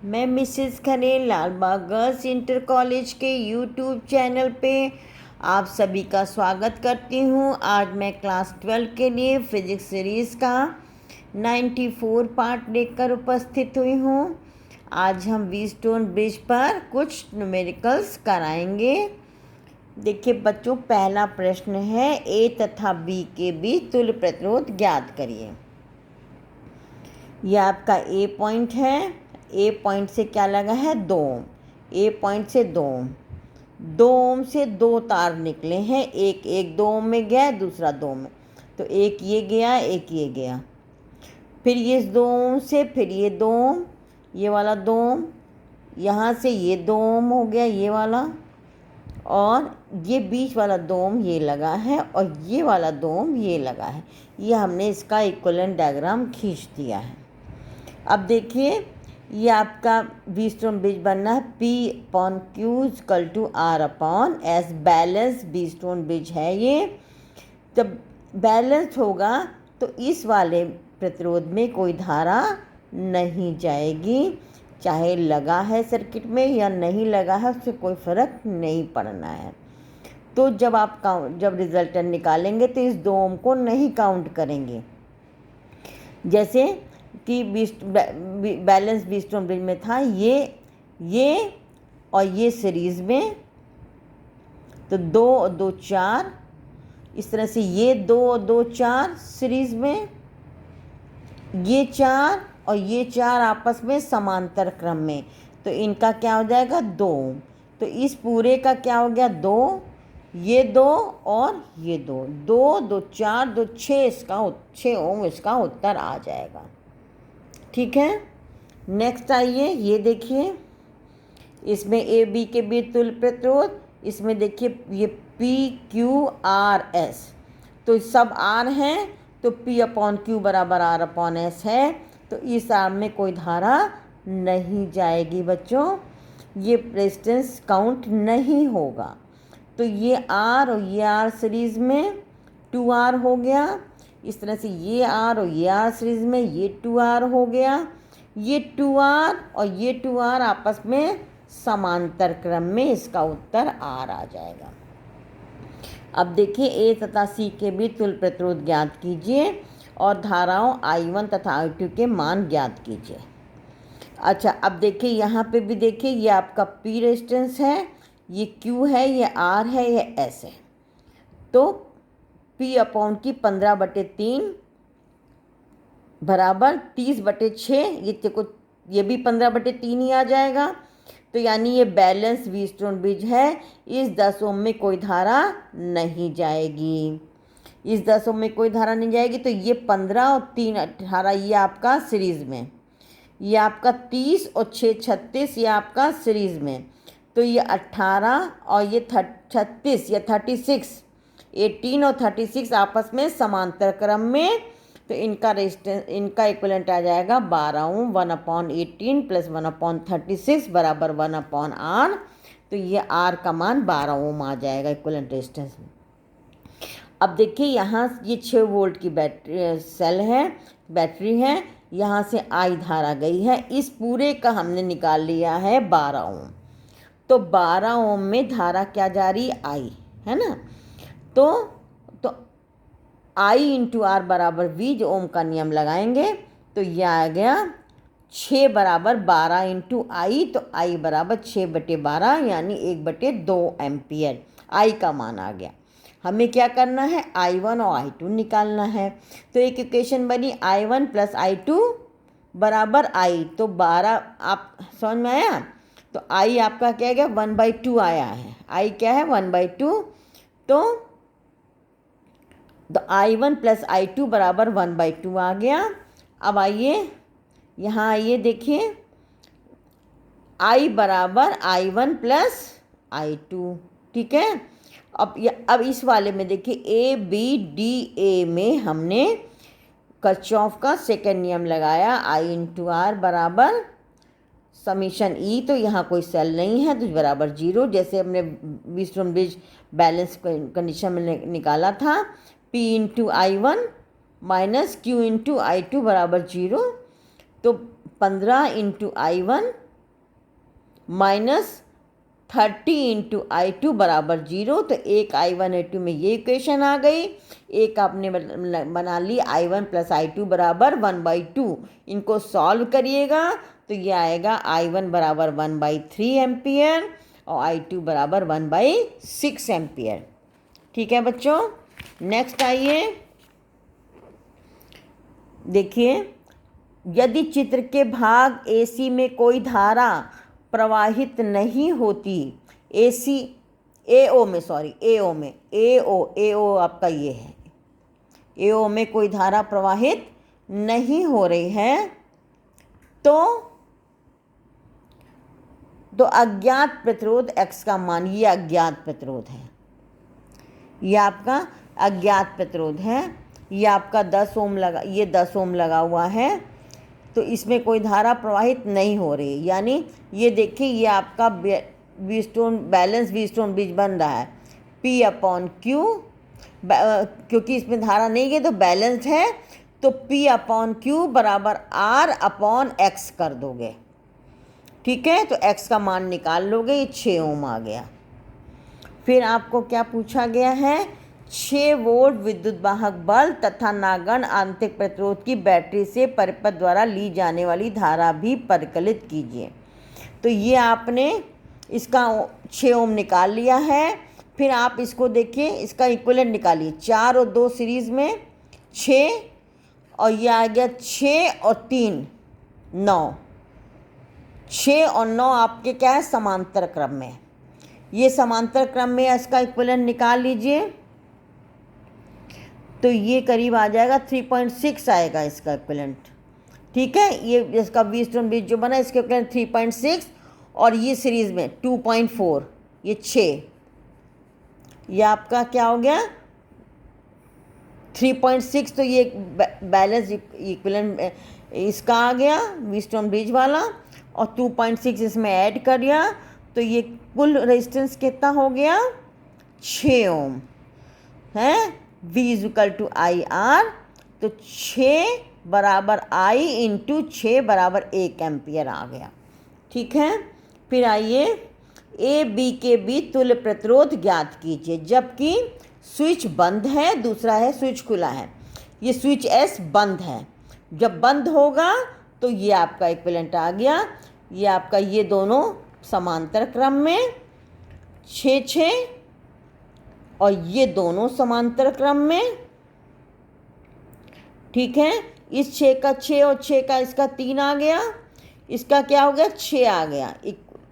मैं मिसेस खरे Lalbagh girls inter college के YouTube channel पे आप सभी का स्वागत करती हूँ। आज मैं क्लास 12 के लिए फिजिक्स सीरीज़ का 94 पार्ट लेकर उपस्थित हुई हूँ। आज हम व्हीटस्टोन ब्रिज पर कुछ न्यूमेरिकल्स कराएंगे। देखिए बच्चों, पहला प्रश्न है ए तथा बी के बीच तुल्य प्रतिरोध ज्ञात करिए। यह आपका ए पॉइंट है। ए पॉइंट से क्या लगा है? 2 ओम। ए पॉइंट से 2 ओम। 2 ओम से 2 तार निकले हैं। एक 2 ओम में गया, दूसरा 2 ओम में, तो एक ये गया, एक ये गया। फिर ये 2 ओम से फिर ये 2 ओम, ये वाला 2 ओम, यहाँ से ये 2 ओम हो गया ये वाला, और ये बीच वाला 2 ओम ये लगा है, और ये वाला 2 ओम ये लगा है। ये हमने इसका इक्विवेलेंट डायग्राम खींच दिया है। अब देखिए, ये आपका व्हीटस्टोन ब्रिज बनना है P upon Q equal to R upon S। Balance Wheatstone bridge है ये। जब बैलेंस होगा तो इस वाले प्रतिरोध में कोई धारा नहीं जाएगी, चाहे लगा है सर्किट में या नहीं लगा है, उससे कोई फ़र्क नहीं पड़ना है। तो जब रिजल्टेंट निकालेंगे तो इस 2 ओम को नहीं काउंट करेंगे। जैसे कि बैलेंस व्हीटस्टोन ब्रिज में था ये और ये सीरीज़ में, तो 2 और 2 4, इस तरह से ये 2 और 2 4 सीरीज़ में, ये 4 और ये 4 आपस में समांतर क्रम में, तो इनका क्या हो जाएगा? 2। तो इस पूरे का क्या हो गया? 2, ये 2 और ये 2, 2 2 4 2 6, इसका 6 ओम इसका उत्तर आ जाएगा। ठीक है, नेक्स्ट आइए, ये देखिए, इसमें ए बी के बीच तुल्य प्रतिरोध। इसमें देखिए ये P Q R S, तो सब R हैं, तो P अपॉन Q बराबर R अपॉन S है, तो इस आर में कोई धारा नहीं जाएगी बच्चों, ये रेजिस्टेंस काउंट नहीं होगा। तो ये R और ये R सीरीज़ में 2R हो गया। इस तरह से ये R और ये R सीरीज़ में ये 2R हो गया। ये 2R और ये 2R आपस में समांतर क्रम में, इसका उत्तर R आ जाएगा। अब देखिए, A तथा C के बीच तुल्य प्रतिरोध ज्ञात कीजिए और धाराओं I1 तथा I2 के मान ज्ञात कीजिए। अच्छा, अब देखिए यहाँ पे भी देखिए, ये आपका P रेजिस्टेंस है, ये Q है, ये R है, ये S है। तो P अपॉन की 15/3 बराबर 30/6, ये भी 15/3 ही आ जाएगा। तो यानी ये बैलेंस व्हीटस्टोन ब्रिज है। इस 10 ओम में कोई धारा नहीं जाएगी, इस 10 ओम में कोई धारा नहीं जाएगी। तो ये 15 और 3 18, ये आपका सीरीज़ में, ये आपका 30 और 6 36, ये आपका सीरीज़ में, तो ये 18 और ये 36 या 36, 18 और 36 आपस में समांतर क्रम में, तो इनका रेजिस्टेंस, इनका इक्विवेलेंट आ जाएगा 12 ओम। 1/18 प्लस 1/36 बराबर 1/R। तो ये R का मान 12 ओम आ जाएगा इक्विवेलेंट रेजिस्टेंस में। अब देखिए, यहाँ ये 6 वोल्ट की बैटरी है, यहाँ से I धारा गई है, इस पूरे का हमने निकाल लिया है 12 ओम। तो 12 ओम में धारा क्या जा रही? I है ना। तो I इंटू R बराबर V, जो ओम का नियम लगाएंगे, तो यह आ गया 6 बराबर 12 इंटू I, तो I बराबर 6/12 यानी 1/2 एम्पियर I का मान आ गया। हमें क्या करना है? I1 और I2 निकालना है। तो एक इक्वेशन बनी I1 प्लस I2 बराबर I, तो 12, आप समझ में आया? तो I आपका क्या गया? 1/2 आया है। I क्या है? 1/2। तो I1 प्लस I2 बराबर 1/2 आ गया। अब आइए यहाँ, आइए देखिए, I बराबर I1 प्लस I2। ठीक है, अब इस वाले में देखिए, A B D A में हमने किरचॉफ का सेकंड नियम लगाया, I इंटू R बराबर समीशन E, तो यहाँ कोई सेल नहीं है, तो बराबर 0, जैसे हमने व्हीटस्टोन ब्रिज बैलेंस कंडीशन में निकाला था। P into I1 minus Q into I2 बराबर 0, तो 15 into I1 minus 30 into I2 बराबर 0। तो एक I1 I2 में ये इक्वेशन आ गई। एक आपने बना ली I1 प्लस I2 बराबर 1/2। इनको सॉल्व करिएगा तो ये आएगा I1 बराबर 1/3 एम्पियर और I2 बराबर 1/6 एम्पियर। ठीक है बच्चों, नेक्स्ट आइए, देखिए यदि चित्र के भाग AC में कोई धारा प्रवाहित नहीं होती, AO में AO आपका ये है, AO में कोई धारा प्रवाहित नहीं हो रही है तो अज्ञात प्रतिरोध X का मान, ये अज्ञात प्रतिरोध है, ये आपका अज्ञात प्रतिरोध है, ये आपका 10 ओम लगा, ये 10 ओम लगा हुआ है, तो इसमें कोई धारा प्रवाहित नहीं हो रही। यानी ये देखिए ये आपका बैलेंस व्हीटस्टोन ब्रिज बन रहा है P/Q, क्योंकि इसमें धारा नहीं है तो बैलेंस है, तो P/Q बराबर R/X कर दोगे। ठीक है, तो X का मान निकाल लोगे, ये 6 ओम आ गया। फिर आपको क्या पूछा गया है, 6 वोल्ट विद्युत वाहक बल तथा नागण आंतरिक प्रतिरोध की बैटरी से परिपथ द्वारा ली जाने वाली धारा भी परिकलित कीजिए। तो ये आपने इसका 6 ओम निकाल लिया है। फिर आप इसको देखिए, इसका इक्विवेलेंट निकालिए, 4 और 2 सीरीज़ में 6, और ये आ गया 6 और 3 9, 6 और 9 आपके क्या है, समांतर क्रम में। ये समांतर क्रम में इसका इक्विवेलेंट निकाल लीजिए, तो ये करीब आ जाएगा 3.6 आएगा इसका इक्विवेलेंट। ठीक है, ये इसका व्हीटस्टोन ब्रिज जो बना इसके इक्विवेलेंट 3.6, और ये सीरीज़ में 2.4, ये 6, ये आपका क्या हो गया 3.6। तो ये बैलेंस इक्विवेलेंट इसका आ गया व्हीटस्टोन ब्रिज वाला, और 2.6 इसमें ऐड कर दिया, तो ये कुल रेजिस्टेंस कितना हो गया 6 ओम है। V = IR, तो 6 बराबर I इंटू 6 बराबर 1 एम्पियर आ गया। ठीक है, फिर आइए AB के बीच तुल्य प्रतिरोध ज्ञात कीजिए, जबकि स्विच बंद है, दूसरा है स्विच खुला है। ये स्विच S बंद है, जब बंद होगा तो ये आपका इक्विवेलेंट आ गया, ये आपका ये दोनों समांतर क्रम में 6 और ये दोनों समांतर क्रम में। ठीक है, इस 6 का 6 और 6 का इसका 3 आ गया, इसका क्या हो गया 6 आ गया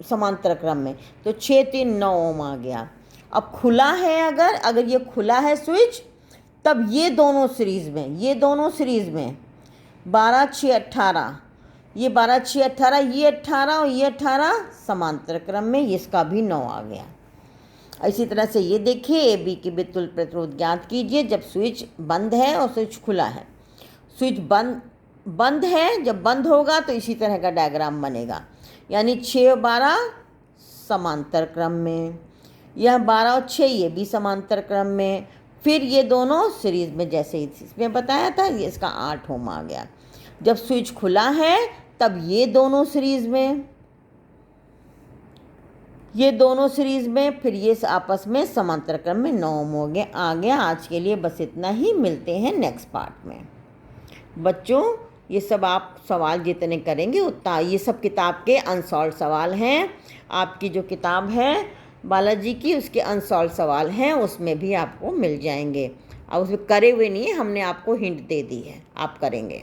समांतर क्रम में, तो 6 3 9 ओम आ गया। अब खुला है, अगर ये खुला है स्विच, तब ये दोनों सीरीज़ में 12 6 18, ये 12 6 18, ये 18 और ये 18 समांतर क्रम में, इसका भी 9 आ गया। इसी तरह से ये देखिए AB के बीच तुल्य प्रतिरोध ज्ञात कीजिए जब स्विच बंद है और स्विच खुला है। स्विच बंद है, जब बंद होगा तो इसी तरह का डायग्राम बनेगा, यानी 6 और 12 समांतर क्रम में, यह 12 और 6 ये भी समांतर क्रम में, फिर ये दोनों सीरीज़ में, जैसे इसमें बताया था, ये इसका 8 ओम आ गया। जब स्विच खुला है तब ये दोनों सीरीज़ में, फिर ये आपस में समांतर क्रम में 9 ओम हो गया आ गया। आज के लिए बस इतना ही, मिलते हैं नेक्स्ट पार्ट में। बच्चों ये सब आप सवाल जितने करेंगे उतना, ये सब किताब के अनसॉल्व सवाल हैं। आपकी जो किताब है बालाजी की, उसके अनसॉल्व सवाल हैं, उसमें भी आपको मिल जाएंगे। और उसमें करे हुए नहीं है, हमने आपको हिंट दे दी है, आप करेंगे।